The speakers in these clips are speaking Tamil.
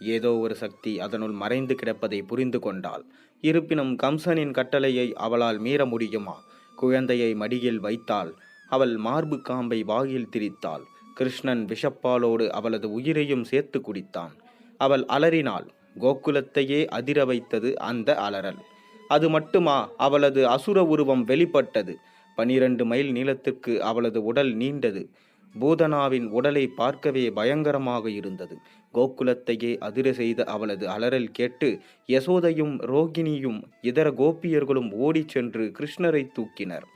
ஏதோ ஒரு சக்தி அதனுள் மறைந்து கிடப்பதை புரிந்து கொண்டாள். இருப்பினும் கம்சனின் கட்டளையை அவளால் மீற முடியுமா? குழந்தையை மடியில் வைத்தாள். அவள் மார்பு காம்பை வாயில் திரித்தாள். கிருஷ்ணன் விஷப்பாலோடு அவளது உயிரையும் சேர்த்து குடித்தான். அவள் அலறினாள். கோகுலத்தையே அதிர வைத்தது அந்த அலறல். அது மட்டுமா, அவளது அசுர உருவம் வெளிப்பட்டது. 12 மைல் நீளத்திற்கு அவளது உடல் நீண்டது. பூதனாவின் உடலை பார்க்கவே பயங்கரமாக இருந்தது. கோகுலத்தையே அதிர செய்த அவளது அலறல் கேட்டு யசோதையும் ரோகிணியும் இதர கோபியர்களும் ஓடிச் சென்று கிருஷ்ணரை தூக்கினர்.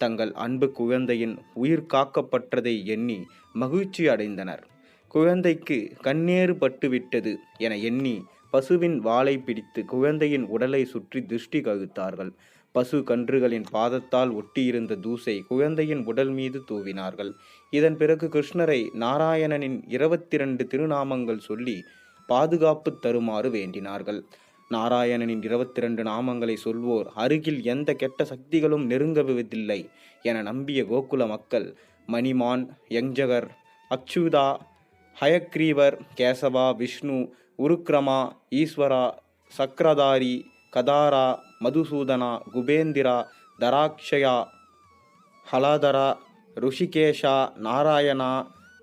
தங்கள் அன்பு குழந்தையின் உயிர் காக்கப்பட்டதை எண்ணி மகிழ்ச்சி அடைந்தனர். குழந்தைக்கு கண்ணேறு பட்டுவிட்டது என எண்ணி பசுவின் வாலை பிடித்து குழந்தையின் உடலை சுற்றி திருஷ்டி கழித்தார்கள். பசு கன்றுகளின் பாதத்தால் ஒட்டியிருந்த தூசை குழந்தையின் உடல் மீது தூவினார்கள். இதன் பிறகு கிருஷ்ணரை நாராயணனின் 22 திருநாமங்கள் சொல்லி பாதுகாப்பு தருமாறு வேண்டினார்கள். நாராயணனின் 22 நாமங்களை சொல்வோர் அருகில் எந்த கெட்ட சக்திகளும் நெருங்குவதில்லை என நம்பிய கோகுல மக்கள் மணிமான், யஞ்சகர், அச்சுதா, ஹயக்ரீவர், கேசவா, விஷ்ணு, உருக்ரமா, ஈஸ்வரா, சக்கரதாரி, கதாரா, மதுசூதனா, குபேந்திரா, தராக்ஷயா, ஹலாதரா, ருஷிகேஷா, நாராயணா,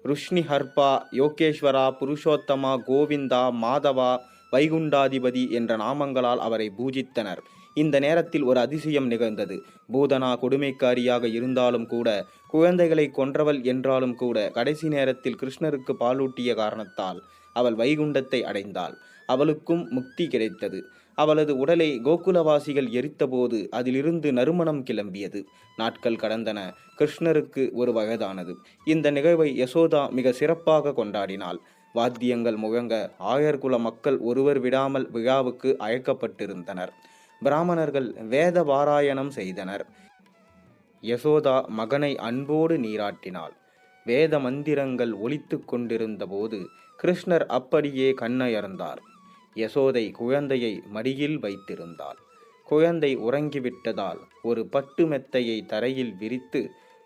ருஷ்ணிஹர்பா, யோகேஸ்வரா, புருஷோத்தமா, கோவிந்தா, மாதவா, வைகுண்டாதிபதி என்ற நாமங்களால் அவரை பூஜித்தனர். இந்த நேரத்தில் ஒரு அதிசயம் நிகழ்ந்தது. பூதனா கொடுமைக்காரியாக இருந்தாலும் கூட, குழந்தைகளை கொன்றவள் என்றாலும் கூட, கடைசி நேரத்தில் கிருஷ்ணருக்கு பாலூட்டிய காரணத்தால் அவள் வைகுண்டத்தை அடைந்தாள். அவளுக்கும் முக்தி கிடைத்தது. அவளது உடலை கோகுலவாசிகள் எரித்தபோது அதிலிருந்து நறுமணம் கிளம்பியது. நாட்கள் கடந்தன. கிருஷ்ணருக்கு ஒரு வயதானது. இந்த நிகழ்வை யசோதா மிக சிறப்பாக கொண்டாடினாள். வாத்தியங்கள் முழங்க ஆயர்குல மக்கள் ஒருவர் விடாமல் விழாவுக்கு அழைக்கப்பட்டிருந்தனர். பிராமணர்கள் வேத பாராயணம் செய்தனர். யசோதா மகனை அன்போடு நீராட்டினாள். வேத மந்திரங்கள் ஒலித்து கொண்டிருந்த போது கிருஷ்ணர் அப்படியே கண்ணயர்ந்தார். யசோதை குழந்தையை மடியில் வைத்திருந்தாள். குழந்தை உறங்கிவிட்டதால் ஒரு பட்டு மெத்தையை தரையில் விரித்து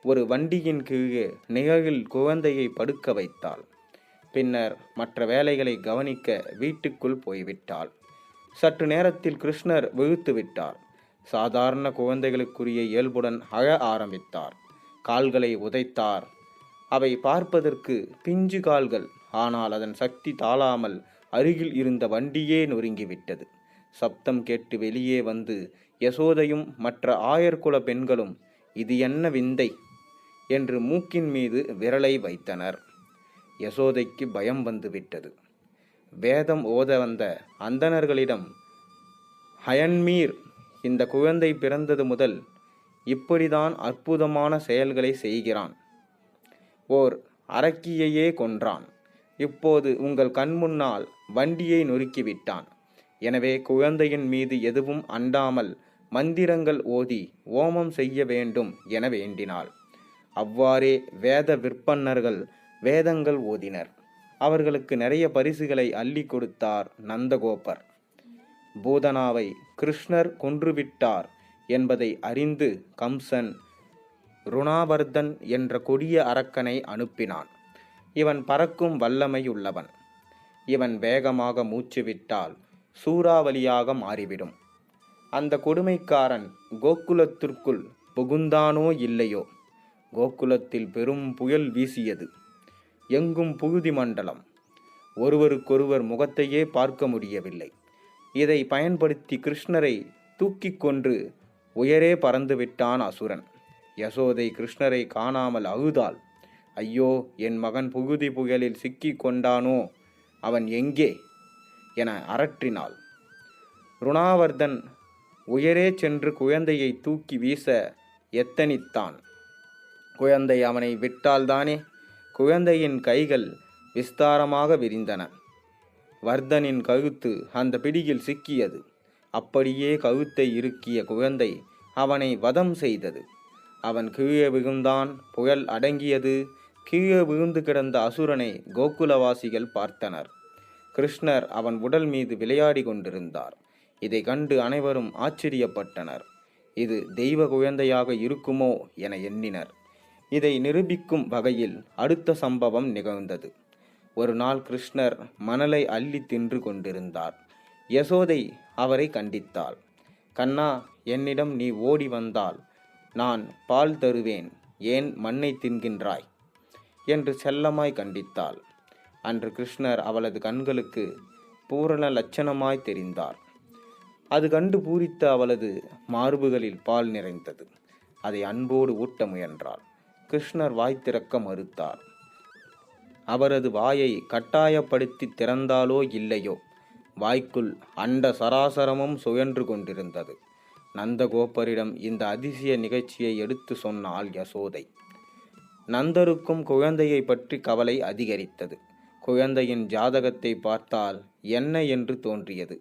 ஒரு வண்டியின் கீழே நிழலில் குழந்தையை படுக்க வைத்தாள். பின்னர் மற்ற வேலைகளை கவனிக்க வீட்டுக்குள் போய்விட்டாள். சற்று நேரத்தில் கிருஷ்ணர் விழித்து விட்டார். சாதாரண குழந்தைகளுக்குரிய இயல்புடன் அழ ஆரம்பித்தார். கால்களை உதைத்தார். அவை பார்ப்பதற்கு பிஞ்சு கால்கள். ஆனால் அதன் சக்தி தாழாமல் அருகில் இருந்த வண்டியே நொறுங்கிவிட்டது. சப்தம் கேட்டு வெளியே வந்து யசோதையும் மற்ற ஆயர்குல பெண்களும் இது என்ன விந்தை என்று மூக்கின் மீது விரலை வைத்தனர். யசோதைக்கு பயம் வந்துவிட்டது. வேதம் ஓத வந்த அந்தணர்களிடம், ஹயன்மீர் இந்த குழந்தை பிறந்தது முதல் இப்படிதான் அற்புதமான செயல்களை செய்கிறான். ஓர் அரக்கியையே கொன்றான். இப்போது உங்கள் கண்முன்னால் வண்டியை நொறுக்கிவிட்டான். எனவே குழந்தையின் மீது எதுவும் அண்டாமல் மந்திரங்கள் ஓதி ஓமம் செய்ய வேண்டும் என வேண்டினாள். அவ்வாறே வேத விற்பன்னர்கள் வேதங்கள் ஓதினர். அவர்களுக்கு நிறைய பரிசுகளை அள்ளி கொடுத்தார் நந்தகோபர். பூதனாவை கிருஷ்ணர் கொன்றுவிட்டார் என்பதை அறிந்து கம்சன் ருணாவர்தன் என்ற கொடிய அரக்கனை அனுப்பினான். இவன் பறக்கும் வல்லமையுள்ளவன். இவன் வேகமாக மூச்சு விட்டால் சூறாவளியாக மாறிவிடும். அந்த கொடுமைக்காரன் கோகுலத்திற்குள் புகுந்தானோ இல்லையோ, கோகுலத்தில் பெரும் புயல் வீசியது. எங்கும் புழுதி மண்டலம். ஒருவருக்கொருவர் முகத்தையே பார்க்க முடியவில்லை. இதை பயன்படுத்தி கிருஷ்ணரை தூக்கி கொன்று உயரே பறந்து விட்டான் அசுரன். யசோதை கிருஷ்ணரை காணாமல் அழுதாள். ஐயோ, என் மகன் புகுதி புயலில் சிக்கி கொண்டானோ, அவன் எங்கே என அரற்றினாள். ருணாவர்தன் உயரே சென்று குழந்தையை தூக்கி வீச எத்தனித்தான். குழந்தை அவனை விட்டால்தானே. குழந்தையின் கைகள் விஸ்தாரமாக விரிந்தன. வர்தனின் கழுத்து அந்த பிடியில் சிக்கியது. அப்படியே கழுத்தை இறுக்கிய குழந்தை அவனை வதம் செய்தது. அவன் கீழே விழுந்தான். புயல் அடங்கியது. கீழே விழுந்து கிடந்த அசுரனை கோகுலவாசிகள் பார்த்தனர். கிருஷ்ணர் அவன் உடல் மீது விளையாடி கொண்டிருந்தார். இதை கண்டு அனைவரும் ஆச்சரியப்பட்டனர். இது தெய்வ குழந்தையாக இருக்குமோ என எண்ணினர். இதை நிரூபிக்கும் வகையில் அடுத்த சம்பவம் நிகழ்ந்தது. ஒரு நாள் கிருஷ்ணர் மணலை அள்ளி தின்று கொண்டிருந்தார். யசோதை அவரை கண்டித்தாள். கண்ணா, என்னிடம் நீ ஓடி வந்தால் நான் பால் தருவேன், ஏன் மண்ணை தின்கின்றாய் என்று செல்லமாய் கண்டித்தாள். அன்று கிருஷ்ணர் அவளது கண்களுக்கு பூரண லட்சணமாய் தெரிந்தார். அது கண்டு பூரித்த அவளது மார்புகளில் பால் நிறைந்தது. அதை அன்போடு ஊட்ட முயன்றாள். கிருஷ்ணர் வாய் திறக்க மறுத்தார். அவரது வாயை கட்டாயப்படுத்தி திறந்தாலோ இல்லையோ, வாய்க்குள் அண்ட சராசரமும் சுழன்று கொண்டிருந்தது. நந்தகோபரிடம் இந்த அதிசய நிகழ்ச்சியை எடுத்து சொன்னாள் யசோதை. நந்தருக்கும் குழந்தையை பற்றி கவலை அதிகரித்தது. குழந்தையின் ஜாதகத்தை பார்த்தால் என்ன என்று தோன்றியது.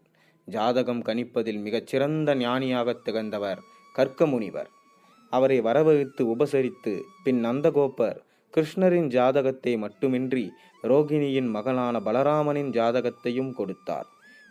ஜாதகம் கணிப்பதில் மிகச்சிறந்த ஞானியாக திகழ்ந்தவர் கர்க்கமுனிவர். அவரை வரவழைத்து உபசரித்து பின் நந்தகோபர் கிருஷ்ணரின் ஜாதகத்தை மட்டுமின்றி ரோகிணியின் மகனான பலராமனின் ஜாதகத்தையும் கொடுத்தார்.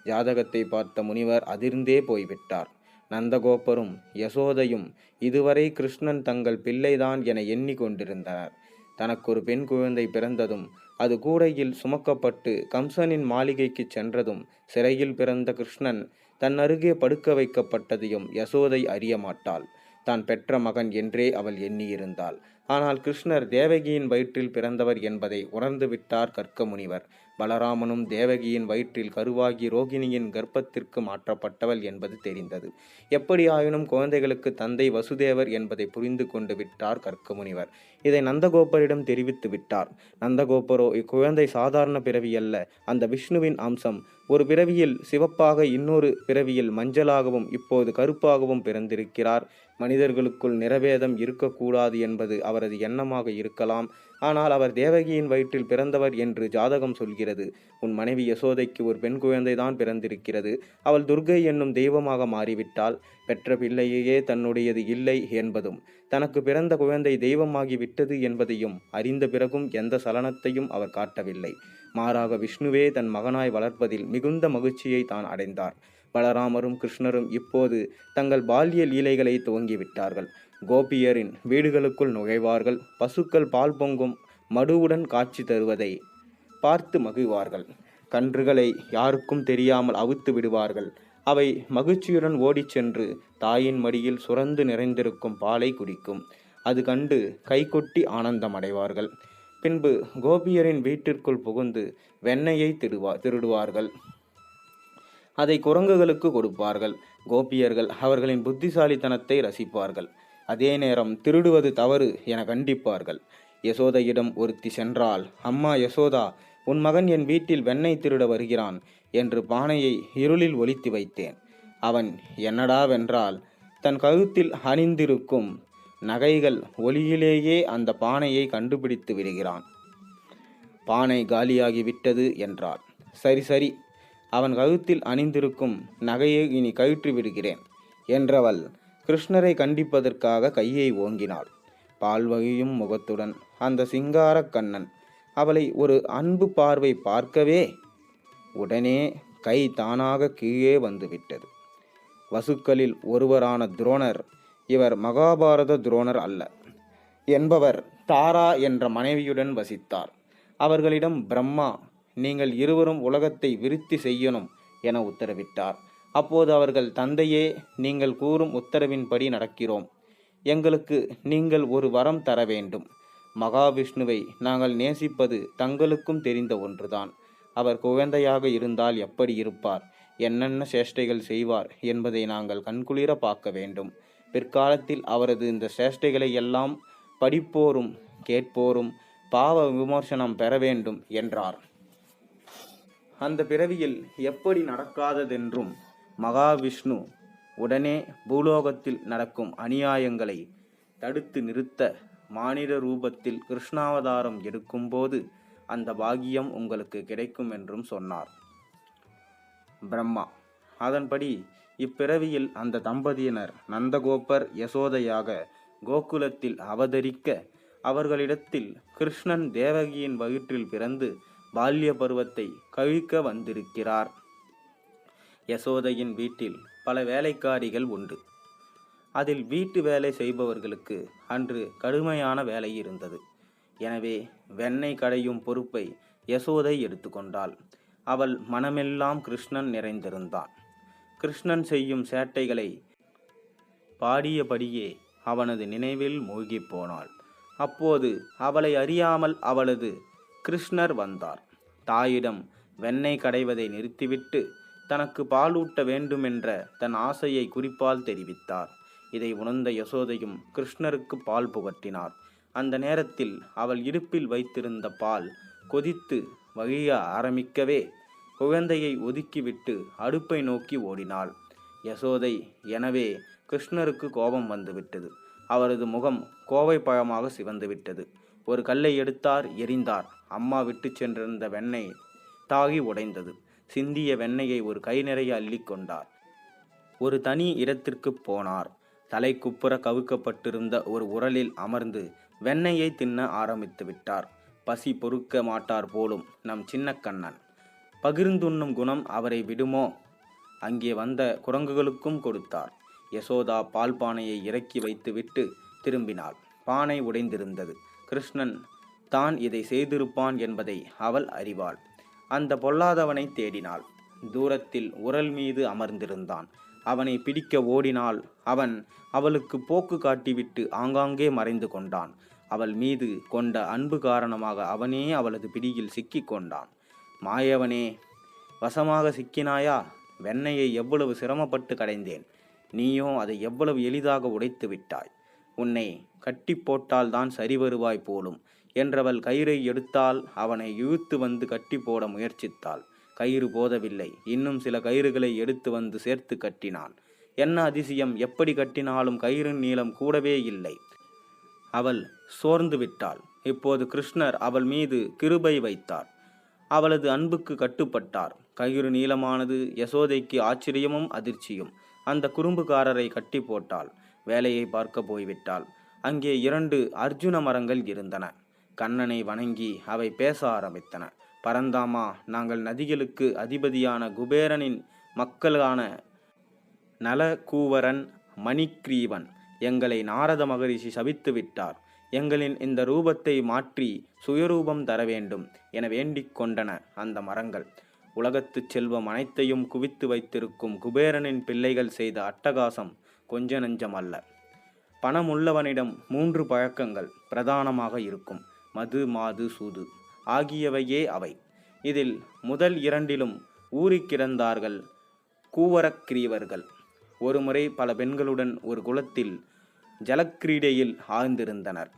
ஜாதகத்தை பார்த்த முனிவர் அதிர்ந்தே போய்விட்டார். நந்தகோபரும் யசோதையும் இதுவரை கிருஷ்ணன் தங்கள் பிள்ளைதான் என எண்ணிக்கொண்டிருந்தனர். தனக்கொரு பெண் குழந்தை பிறந்ததும் அது கூடையில் சுமக்கப்பட்டு கம்சனின் மாளிகைக்கு சென்றதும் சிறையில் பிறந்த கிருஷ்ணன் தன் அருகே படுக்க வைக்கப்பட்டதையும் யசோதை அறிய மாட்டாள். தான் பெற்ற மகன் என்றே அவள் எண்ணியிருந்தாள். ஆனால் கிருஷ்ணர் தேவகியின் வயிற்றில் பிறந்தவர் என்பதை உணர்ந்து விட்டார் கர்க்கமுனிவர். பலராமனும் தேவகியின் வயிற்றில் கருவாகி ரோகிணியின் கர்ப்பத்திற்கு மாற்றப்பட்டவள் என்பது தெரிந்தது. எப்படியாயினும் குழந்தைகளுக்கு தந்தை வசுதேவர் என்பதை புரிந்து கொண்டு விட்டார் கர்க்கமுனிவர். இதை நந்தகோபரிடம் தெரிவித்து விட்டார். நந்தகோபரோ, இக்குழந்தை சாதாரண பிறவி அல்ல, அந்த விஷ்ணுவின் அம்சம். ஒரு பிறவியில் சிவப்பாக, இன்னொரு பிறவியில் மஞ்சளாகவும், இப்போது கருப்பாகவும் பிறந்திருக்கிறார். மனிதர்களுக்குள் நிறவேதம் இருக்கக்கூடாது என்பது அவரது எண்ணமாக இருக்கலாம். ஆனால் அவர் தேவகியின் வயிற்றில் பிறந்தவர் என்று ஜாதகம் சொல்கிறது. உன் மனைவி யசோதைக்கு ஒரு பெண் குழந்தைதான் பிறந்திருக்கிறது. அவள் துர்க்கை என்னும் தெய்வமாக மாறிவிட்டாள். பெற்ற பிள்ளையே தன்னுடையது இல்லை என்பதும் தனக்கு பிறந்த குழந்தை தெய்வமாகி விட்டது என்பதையும் அறிந்த பிறகும் எந்த சலனத்தையும் அவர் காட்டவில்லை. மாறாக விஷ்ணுவே தன் மகனாய் வளர்ப்பதில் மிகுந்த மகிழ்ச்சியை தான் அடைந்தார். பலராமரும் கிருஷ்ணரும் இப்போது தங்கள் பால்ய லீலைகளை துவங்கிவிட்டார்கள். கோபியரின் வீடுகளுக்குள் நுழைவார்கள். பசுக்கள் பால் பொங்கும் மடுவுடன் காட்சி தருவதை பார்த்து மகிழ்வார்கள். கன்றுகளை யாருக்கும் தெரியாமல் அவித்து விடுவார்கள். அவை மகிழ்ச்சியுடன் ஓடிச் சென்று தாயின் மடியில் சுரந்து நிறைந்திருக்கும் பாலை குடிக்கும். அது கண்டு கைகொட்டி ஆனந்தம் அடைவார்கள். பின்பு கோபியரின் வீட்டிற்குள் புகுந்து வெண்ணெயை திருடுவார்கள். அதை குரங்குகளுக்கு கொடுப்பார்கள். கோபியர்கள் அவர்களின் புத்திசாலித்தனத்தை ரசிப்பார்கள். அதே நேரம் திருடுவது தவறு என கண்டிப்பார்கள். யசோதையிடம் ஒருத்தி சென்றால், அம்மா யசோதா, உன் மகன் என் வீட்டில் வெண்ணெய் திருட வருகிறான் என்று பானையை இருளில் ஒளித்து வைத்தேன். அவன் என்னடாவென்றால் தன் கழுத்தில் அணிந்திருக்கும் நகைகள் ஒளியிலேயே அந்த பானையை கண்டுபிடித்து விடுகிறான். பானை காலியாகி விட்டது என்றாள். சரி சரி, அவன் கழுத்தில் அணிந்திருக்கும் நகையை இனி கழற்றி விடுகிறேன் என்றவள் கிருஷ்ணரை கண்டிப்பதற்காக கையை ஓங்கினாள். பால்வகியும் முகத்துடன் அந்த சிங்கார கண்ணன் அவளை ஒரு அன்பு பார்வை பார்க்கவே உடனே கை தானாக கீழே வந்துவிட்டது. வசுக்களில் ஒருவரான துரோணர், இவர் மகாபாரத துரோணர் அல்ல என்பவர், தாரா என்ற மனைவியுடன் வசித்தார். அவர்களிடம் பிரம்மா, நீங்கள் இருவரும் உலகத்தை விருத்தி செய்யணும் என உத்தரவிட்டார். அப்போது அவர்கள், தந்தையே, நீங்கள் கூறும் உத்தரவின்படி நடக்கிறோம். எங்களுக்கு நீங்கள் ஒரு வரம் தர வேண்டும். மகாவிஷ்ணுவை நாங்கள் நேசிப்பது தங்களுக்கும் தெரிந்த ஒன்றுதான். அவர் குழந்தையாக இருந்தால் எப்படி இருப்பார், என்னென்ன சேஷ்டைகள் செய்வார் என்பதை நாங்கள் கண்குளிர பார்க்க வேண்டும். பிற்காலத்தில் அவரது இந்த சேஷ்டைகளை எல்லாம் படிப்போரும் கேட்போரும் பாவ விமோசனம் பெற வேண்டும் என்றார். அந்த பிறவியில் எப்படி நடக்காததென்றும் மகாவிஷ்ணு உடனே பூலோகத்தில் நடக்கும் அநியாயங்களை தடுத்து நிறுத்த மானிட ரூபத்தில் கிருஷ்ணாவதாரம் எடுக்கும்போது அந்த பாக்கியம் உங்களுக்கு கிடைக்கும் என்றும் சொன்னார் பிரம்மா. அதன்படி இப்பிறவியில் அந்த தம்பதியினர் நந்தகோபர் யசோதையாக கோகுலத்தில் அவதரிக்க, அவர்களிடத்தில் கிருஷ்ணன் தேவகியின் வயிற்றில் பிறந்து பால்ய பருவத்தை கழிக்க வந்திருக்கிறார். யசோதையின் வீட்டில் பல வேலைக்காரிகள் உண்டு. அதில் வீட்டு வேலை செய்பவர்களுக்கு அன்று கடுமையான வேலை இருந்தது. எனவே வெண்ணெய் கடையும் பொறுப்பை யசோதை எடுத்துக்கொண்டாள். அவள் மனமெல்லாம் கிருஷ்ணன் நிறைந்திருந்தான். கிருஷ்ணன் செய்யும் சேட்டைகளை பாடியபடியே அவனது நினைவில் மூழ்கிப் போனாள். அப்போது அவளை அறியாமல் அவளது கிருஷ்ணர் வந்தார். தாயிடம் வெண்ணெய் கடைவதை நிறுத்திவிட்டு தனக்கு பாலூட்ட வேண்டுமென்ற தன் ஆசையை குறிப்பால் தெரிவித்தார். இதை உணர்ந்த யசோதையும் கிருஷ்ணருக்கு பால் புகட்டினார். அந்த நேரத்தில் அவள் இடுப்பில் வைத்திருந்த பால் கொதித்து வழிய ஆரம்பிக்கவே குழந்தையை ஒதுக்கிவிட்டு அடுப்பை நோக்கி ஓடினாள் யசோதை. எனவே கிருஷ்ணருக்கு கோபம் வந்துவிட்டது. அவரது முகம் கோவை பழமாக சிவந்துவிட்டது. ஒரு கல்லை எடுத்தார், எரிந்தார். அம்மா விட்டு சென்றிருந்த வெண்ணெய் தாகி உடைந்தது. சிந்திய வெண்ணெயை ஒரு கை நிறைய அள்ளி கொண்டார். ஒரு தனி இடத்திற்கு போனார். தலை குப்புற கவுக்கப்பட்டிருந்த ஒரு உரலில் அமர்ந்து வெண்ணெயை தின்ன ஆரம்பித்து விட்டார். பசி பொறுக்க மாட்டார் போலும் நம் சின்ன கண்ணன். பகிர்ந்துண்ணும் குணம் அவரை விடுமோ? அங்கே வந்த குரங்குகளுக்கும் கொடுத்தார். யசோதா பால் பானையை இறக்கி வைத்துவிட்டு திரும்பினாள். பானை உடைந்திருந்தது. கிருஷ்ணன் தான் இதை செய்திருப்பான் என்பதை அவள் அறிவாள். அந்த பொல்லாதவனை தேடினாள். தூரத்தில் உரல் மீது அமர்ந்திருந்தான். அவனை பிடிக்க ஓடினாள். அவன் அவளுக்கு போக்கு காட்டிவிட்டு ஆங்காங்கே மறைந்து கொண்டான். அவள் மீது கொண்ட அன்பு காரணமாக அவனே அவளது பிடியில் சிக்கி கொண்டான். மாயவனே, வசமாக சிக்கினாயா? வெண்ணெயை எவ்வளவு சிரமப்பட்டு கடைந்தேன். நீயோ அதை எவ்வளவு எளிதாக உடைத்து விட்டாய். உன்னை கட்டி போட்டால்தான் சரி வருவாய் போலும் என்றவள் கயிறை எடுத்தால் அவனை இழுத்து வந்து கட்டி போட முயற்சித்தாள். கயிறு போதவில்லை. இன்னும் சில கயிறுகளை எடுத்து வந்து சேர்த்து கட்டினான். என்ன அதிசயம்! எப்படி கட்டினாலும் கயிறின் நீளம் கூடவே இல்லை. அவள் சோர்ந்து விட்டாள். இப்போது கிருஷ்ணர் அவள் மீது கிருபை வைத்தார். அவளது அன்புக்கு கட்டுப்பட்டார். கயிறு நீளமானது. யசோதைக்கு ஆச்சரியமும் அதிர்ச்சியும். அந்த குறும்புக்காரரை கட்டி போட்டாள். வேலையை பார்க்க போய்விட்டாள். அங்கே 2 அர்ஜுன மரங்கள் இருந்தன. கண்ணனை வணங்கி அவை பேச ஆரம்பித்தன. பரந்தாமா, நாங்கள் நதிகளுக்கு அதிபதியான குபேரனின் மக்களான நலகூவரன் மணிக்ரீவன் எங்களை நாரத மகரிஷி சபித்து விட்டார். எங்களின் இந்த ரூபத்தை மாற்றி சுயரூபம் தர வேண்டும் என வேண்டிக் கொண்டன அந்த மரங்கள். உலகத்து செல்வம் அனைத்தையும் குவித்து வைத்திருக்கும் குபேரனின் பிள்ளைகள் செய்த அட்டகாசம் கொஞ்ச நஞ்சம் அல்ல. பணமுள்ளவனிடம் 3 பழக்கங்கள் பிரதானமாக இருக்கும். மது, மாது, சூது ஆகியவையே அவை. இதில் முதல் 2லும் ஊறி கிடந்தார்கள் கூவரக்கிரீவர்கள். ஒருமுறை பல பெண்களுடன் ஒரு குளத்தில் ஜலக்கிரீடையில் ஆழ்ந்திருந்தனர்.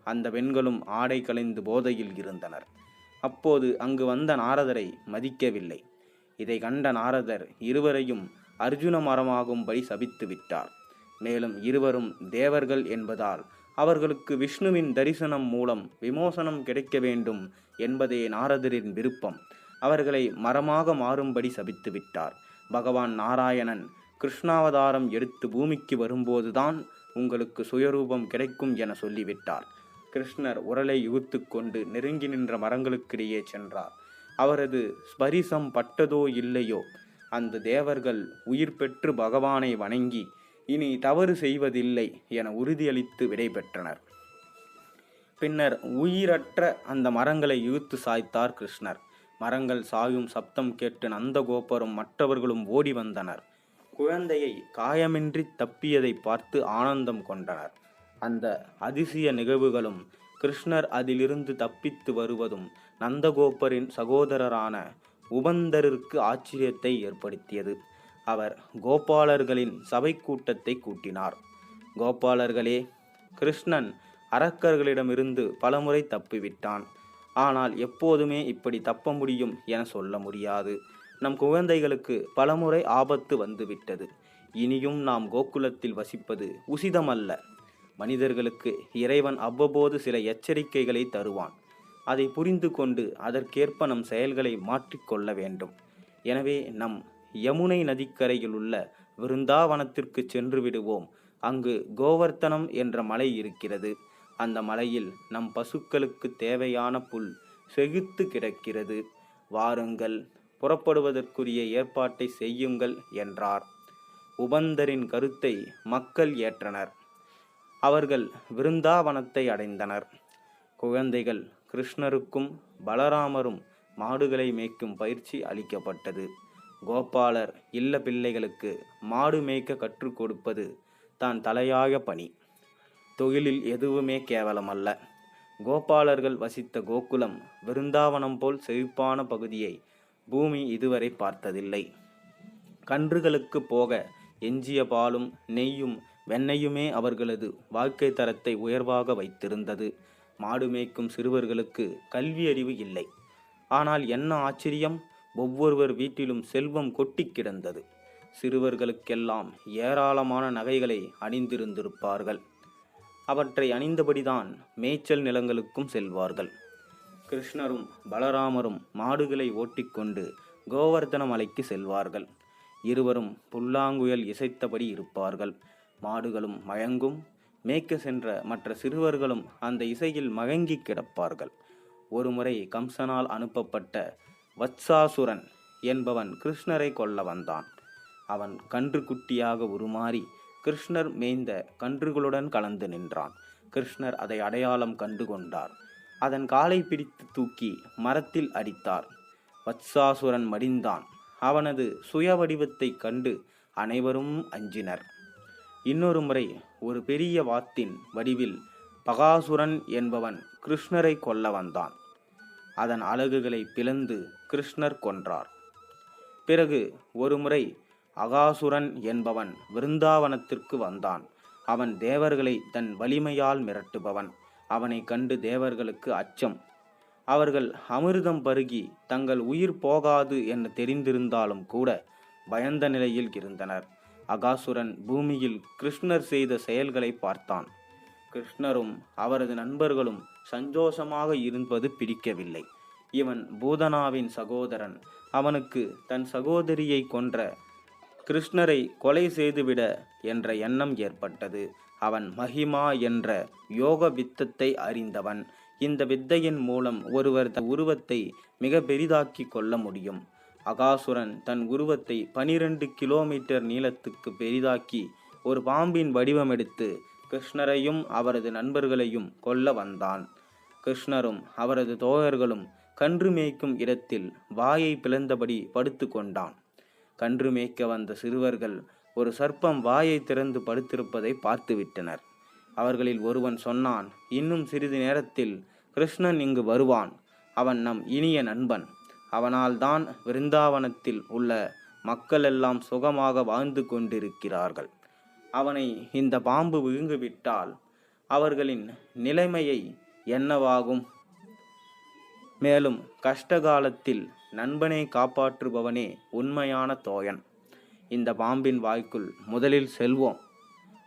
அந்த பெண்களும் ஆடை களைந்து போதையில் இருந்தனர். அப்போது அங்கு வந்த நாரதரை மதிக்கவில்லை. இதை கண்ட நாரதர் இருவரையும் அர்ஜுன மரமாகும்படி சபித்து விட்டார். மேலும் இருவரும் தேவர்கள் என்பதால் அவர்களுக்கு விஷ்ணுவின் தரிசனம் மூலம் விமோசனம் கிடைக்க வேண்டும் என்பதே நாரதரின் விருப்பம். அவர்களை மரமாக மாறும்படி சபித்து விட்டார். பகவான் நாராயணன் கிருஷ்ணாவதாரம் எடுத்து பூமிக்கு வரும்போதுதான் உங்களுக்கு சுயரூபம் கிடைக்கும் என சொல்லிவிட்டார். கிருஷ்ணர் உரலை இழுத்து கொண்டு நெருங்கி நின்ற மரங்களுக்கிடையே சென்றார். அவரது ஸ்பரிசம் பட்டதோ இல்லையோ, அந்த தேவர்கள் உயிர் பெற்று பகவானை வணங்கி இனி தவறு செய்வதில்லை என உறுதியளித்து விடை பெற்றனர். பின்னர் உயிரற்ற அந்த மரங்களை இழுத்து சாய்த்தார் கிருஷ்ணர். மரங்கள் சாயும் சப்தம் கேட்டு நந்தகோபரும் மற்றவர்களும் ஓடி வந்தனர். குழந்தையை காயமின்றி தப்பியதை பார்த்து ஆனந்தம் கொண்டனர். அந்த அதிசய நிகழ்வுகளும் கிருஷ்ணர் அதிலிருந்து தப்பித்து வருவதும் நந்தகோபரின் சகோதரரான உபந்தருக்கு ஆச்சரியத்தை ஏற்படுத்தியது. அவர் கோபாலர்களின் சபை கூட்டத்தை கூட்டினார். கோபாலர்களே, கிருஷ்ணன் அரக்கர்களிடமிருந்து பலமுறை தப்பிவிட்டான். ஆனால் எப்போதுமே இப்படி தப்ப முடியும் என சொல்ல முடியாது. நம் குழந்தைகளுக்கு பலமுறை ஆபத்து வந்துவிட்டது. இனியும் நாம் கோகுலத்தில் வசிப்பது உசிதமல்ல. மனிதர்களுக்கு இறைவன் அவ்வப்போது சில எச்சரிக்கைகளை தருவான். அதை புரிந்து கொண்டு அதற்கேற்ப நம் செயல்களை மாற்றிக்கொள்ள வேண்டும். எனவே நம் யமுனை நதிக்கரையில் உள்ள விருந்தாவனத்திற்கு சென்று விடுவோம். அங்கு கோவர்த்தனம் என்ற மலை இருக்கிறது. அந்த மலையில் நம் பசுக்களுக்கு தேவையான புல் செழித்து கிடக்கிறது. வாருங்கள், புறப்படுவதற்குரிய ஏற்பாட்டை செய்யுங்கள் என்றார். உபந்தரின் கருத்தை மக்கள் ஏற்றனர். அவர்கள் விருந்தாவனத்தை அடைந்தனர். குழந்தைகள் கிருஷ்ணருக்கும் பலராமரும் மாடுகளை மேய்க்கும் பயிற்சி அளிக்கப்பட்டது. கோபாலர் இல்ல பிள்ளைகளுக்கு மாடு மேய்க்க கற்றுக் கொடுப்பது தான் தலையாய பணி. தொழிலில் எதுவுமே கேவலமல்ல. கோபாலர்கள் வசித்த கோகுலம் விருந்தாவனம் போல் செழிப்பான பகுதியை பூமி இதுவரை பார்த்ததில்லை. கன்றுகளுக்கு போக எஞ்சிய பாலும் நெய்யும் வெண்ணையுமே அவர்களது வாழ்க்கை தரத்தை உயர்வாக வைத்திருந்தது. மாடு மேய்க்கும் சிறுவர்களுக்கு கல்வி அறிவு இல்லை. ஆனால் என்ன ஆச்சரியம், ஒவ்வொருவர் வீட்டிலும் செல்வம் கொட்டி கிடந்தது. சிறுவர்களுக்கெல்லாம் ஏராளமான நகைகளை அணிந்திருந்திருப்பார்கள். அவற்றை அணிந்தபடிதான் மேய்ச்சல் நிலங்களுக்கும் செல்வார்கள். கிருஷ்ணரும் பலராமரும் மாடுகளை ஓட்டிக்கொண்டு கோவர்தன மலைக்கு செல்வார்கள். இருவரும் புல்லாங்குழல் இசைத்தபடி இருப்பார்கள். மாடுகளும் மயங்கும். மேய்க்க சென்ற மற்ற சிறுவர்களும் அந்த இசையில் மயங்கி கிடப்பார்கள். ஒருமுறை கம்சனால் அனுப்பப்பட்ட வத்சாசுரன் என்பவன் கிருஷ்ணரை கொல்ல வந்தான். அவன் கன்று குட்டியாக உருமாறி கிருஷ்ணர் மேய்ந்த கன்றுகளுடன் கலந்து நின்றான். கிருஷ்ணர் அதை அடையாளம் கண்டு கொண்டார். அதன் காலை பிடித்து தூக்கி மரத்தில் அடித்தார். வத்சாசுரன் மடிந்தான். அவனது சுய வடிவத்தை கண்டு அனைவரும் அஞ்சினர். இன்னொரு முறை ஒரு பெரிய வாத்தின் வடிவில் பகாசுரன் என்பவன் கிருஷ்ணரை கொல்ல வந்தான். அதன் அலகுகளை பிளந்து கிருஷ்ணர் கொன்றார். பிறகு ஒருமுறை அகாசுரன் என்பவன் விருந்தாவனத்திற்கு வந்தான். அவன் தேவர்களை தன் வலிமையால் மிரட்டுபவன். அவனை கண்டு தேவர்களுக்கு அச்சம். அவர்கள் அமிர்தம் பருகி தங்கள் உயிர் போகாது என்று தெரிந்திருந்தாலும் கூட பயந்த நிலையில் இருந்தனர். அகாசுரன் பூமியில் கிருஷ்ணர் செய்த செயல்களை பார்த்தான். கிருஷ்ணரும் அவரது நண்பர்களும் சந்தோஷமாக இருப்பது பிடிக்கவில்லை. இவன் பூதனாவின் சகோதரன். அவனுக்கு தன் சகோதரியை கொன்ற கிருஷ்ணரை கொலை செய்துவிட என்ற எண்ணம் ஏற்பட்டது. அவன் மகிமா என்ற யோக வித்தத்தை அறிந்தவன். இந்த வித்தையின் மூலம் ஒருவர் தன் உருவத்தை மிக பெரிதாக்கி கொள்ள முடியும். அகாசுரன் தன் உருவத்தை 12 கிலோமீட்டர் நீளத்துக்கு பெரிதாக்கி ஒரு பாம்பின் வடிவமெடுத்து கிருஷ்ணரையும் அவரது நண்பர்களையும் கொல்ல வந்தான். கிருஷ்ணரும் அவரது தோழர்களும் கன்று மேய்க்கும் இடத்தில் வாயை பிளந்தபடி படுத்து கொண்டான். கன்று மேய்க்க வந்த சிறுவர்கள் ஒரு சர்ப்பம் வாயை திறந்து படுத்திருப்பதை பார்த்துவிட்டனர். அவர்களில் ஒருவன் சொன்னான், இன்னும் சிறிது நேரத்தில் கிருஷ்ணன் இங்கு வருவான். அவன் நம் இனிய நண்பன். அவனால்தான் விருந்தாவனத்தில் உள்ள மக்கள் எல்லாம் சுகமாக வாழ்ந்து கொண்டிருக்கிறார்கள். அவனை இந்த பாம்பு விழுங்கிவிட்டால் அவர்களின் நிலைமையை என்னவாகும்? மேலும் கஷ்டகாலத்தில் நண்பனை காப்பாற்றுபவனே உண்மையான தோழன். இந்த பாம்பின் வாய்க்குள் முதலில் செல்வோம்.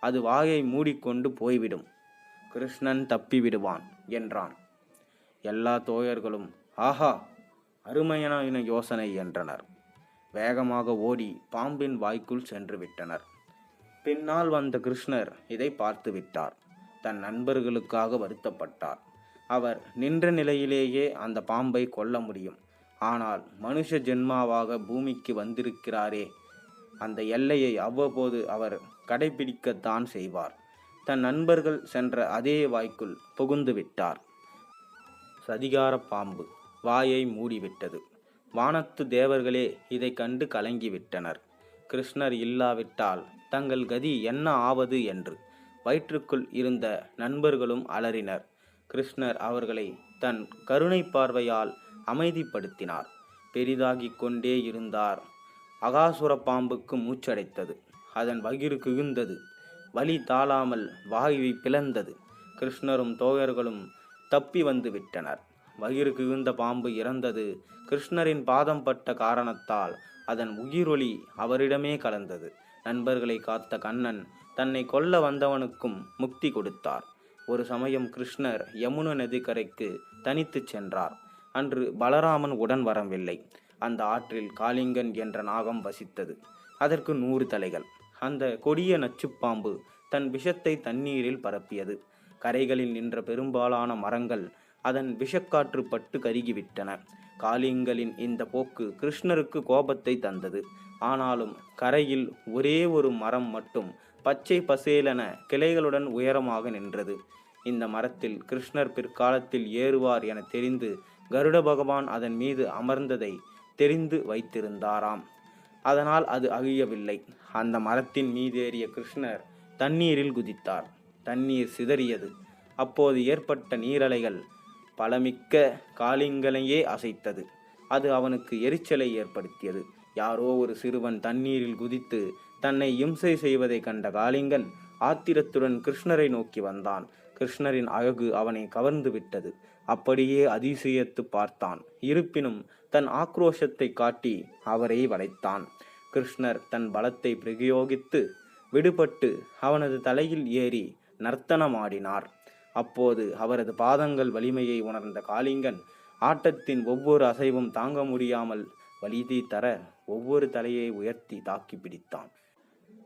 அது வாயை மூடிக்கொண்டு போய்விடும். கிருஷ்ணன் தப்பிவிடுவான் என்றான். எல்லா தோழர்களும் ஆஹா, அருமையான யோசனை என்றனர். வேகமாக ஓடி பாம்பின் வாய்க்குள் சென்று விட்டனர். பின்னால் வந்த கிருஷ்ணர் இதை பார்த்து விட்டார். தன் நண்பர்களுக்காக வருத்தப்பட்டார். அவர் நின்ற நிலையிலேயே அந்த பாம்பை கொல்ல முடியும். ஆனால் மனுஷ ஜென்மாவாக பூமிக்கு வந்திருக்கிறாரே, அந்த எல்லையை அவ்வப்போது அவர் கடைபிடிக்கத்தான் செய்வார். தன் நண்பர்கள் சென்ற அதே வாய்க்குள் புகுந்து விட்டார். சதிகார பாம்பு வாயை மூடிவிட்டது. வானத்து தேவர்களே இதை கண்டு கலங்கிவிட்டனர். கிருஷ்ணர் இல்லாவிட்டால் தங்கள் கதி என்ன ஆவது என்று வயிற்றுக்குள் இருந்த நண்பர்களும் அலறினர். கிருஷ்ணர் அவர்களை தன் கருணை பார்வையால் அமைதிப்படுத்தினார். பெரிதாகிக் கொண்டே இருந்தார். அகாசுர பாம்புக்கு மூச்சடைத்தது. அதன் வயிறு குவிந்தது. வலி தாழாமல் வாயுவை பிளந்தது. கிருஷ்ணரும் தோழர்களும் தப்பி வந்து விட்டனர். வயிறு குவிந்த பாம்பு இறந்தது. கிருஷ்ணரின் பாதம் பட்ட காரணத்தால் அதன் உயிரொளி அவரிடமே கலந்தது. நண்பர்களை காத்த கண்ணன் தன்னை கொல்ல வந்தவனுக்கும் முக்தி கொடுத்தார். ஒரு சமயம் கிருஷ்ணர் யமுனா நதிக்கரைக்கு தனித்துச் சென்றார். அன்று பலராமன் உடன் வரவில்லை. அந்த ஆற்றில் காளிங்கன் என்ற நாகம் வசித்தது. அதற்கு 100 தலைகள். அந்த கொடிய நச்சுப்பாம்பு தன் விஷத்தை தண்ணீரில் பரப்பியது. கரைகளில் நின்ற பெரும்பாலான மரங்கள் அதன் விஷக்காற்று பட்டு கருகிவிட்டன. காளிங்கலின் இந்த போக்கு கிருஷ்ணருக்கு கோபத்தை தந்தது. ஆனாலும் கரையில் ஒரே ஒரு மரம் மட்டும் பச்சை பசேலென கிளைகளுடன் உயரமாக நின்றது. இந்த மரத்தில் கிருஷ்ணர் பிற்காலத்தில் ஏறுவார் என தெரிந்து கருட பகவான் அதன் மீது அமர்ந்ததை தெரிந்து வைத்திருந்தாராம். அதனால் அது அழியவில்லை. அந்த மரத்தின் மீதேறிய கிருஷ்ணர் தண்ணீரில் குதித்தார். தண்ணீர் சிதறியது. அப்போது ஏற்பட்ட நீரலைகள் பலமிக்க காளிங்கனையே அசைத்தது. அது அவனுக்கு எரிச்சலை ஏற்படுத்தியது. யாரோ ஒரு சிறுவன் தண்ணீரில் குதித்து தன்னை இம்சை செய்வதை கண்ட காளிங்கன் ஆத்திரத்துடன் கிருஷ்ணரை நோக்கி வந்தான். கிருஷ்ணரின் அழகு அவனை கவர்ந்து விட்டது. அப்படியே அதிசயித்து பார்த்தான். இருப்பினும் தன் ஆக்ரோஷத்தை காட்டி அவரை வளைத்தான். கிருஷ்ணர் தன் பலத்தை பிரயோகித்து விடுபட்டு அவனது தலையில் ஏறி நர்த்தனமாடினார். அப்போது அவரது பாதங்கள் வலிமையை உணர்ந்த காளிங்கன் ஆட்டத்தின் ஒவ்வொரு அசைவும் தாங்க முடியாமல் வலிதை தர ஒவ்வொரு தலையை உயர்த்தி தாக்கி பிடித்தான்.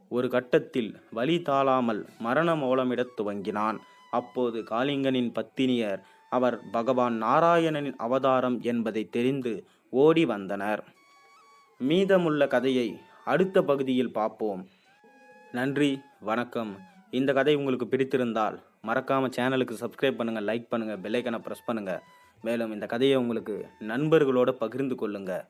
ஒரு கட்டத்தில் வலி தாழாமல் மரண மோலமிடத் துவங்கினான். அப்போது காளிங்கனின் பத்தினியர் அவர் பகவான் நாராயணனின் அவதாரம் என்பதை தெரிந்து ஓடி வந்தனர். மீதமுள்ள கதையை அடுத்த பகுதியில் பார்ப்போம். நன்றி, வணக்கம். இந்த கதை உங்களுக்கு பிடித்திருந்தால் மறக்காமல் சேனலுக்கு சப்ஸ்கிரைப் பண்ணுங்கள், லைக் பண்ணுங்கள், பெல் ஐக்கனை ப்ரெஸ் பண்ணுங்கள். மேலும் இந்த கதையை உங்களுக்கு நண்பர்களோடு பகிர்ந்து கொள்ளுங்கள்.